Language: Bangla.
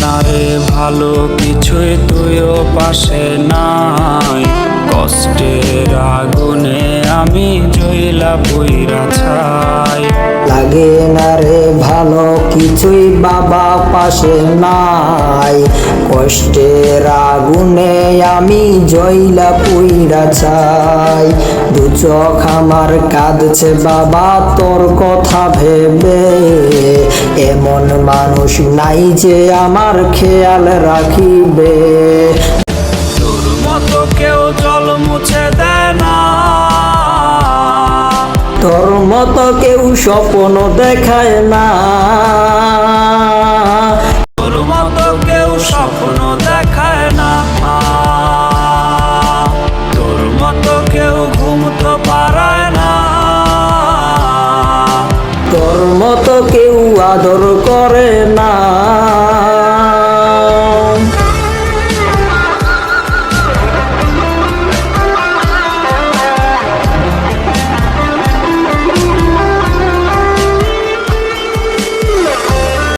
না রে ভালো কিছুই তুইও পাশে নাই, কষ্টের আগুনে আমি জ্বলা পুইরা ছাই। লাগে না রে ভালো কিছুই বাবা পাশে নাই, কষ্টের আগুনে আমি জ্বলা পুইরা ছাই। দু চোখ আমার কাঁদছে বাবা তোর কথা ভেবে, এমন মানুষ নাই যে আমার খেয়াল রাখিবে। তোর মতো কেউ জল মুছে দেয় না, তোর মতো কেউ স্বপ্ন দেখায় না।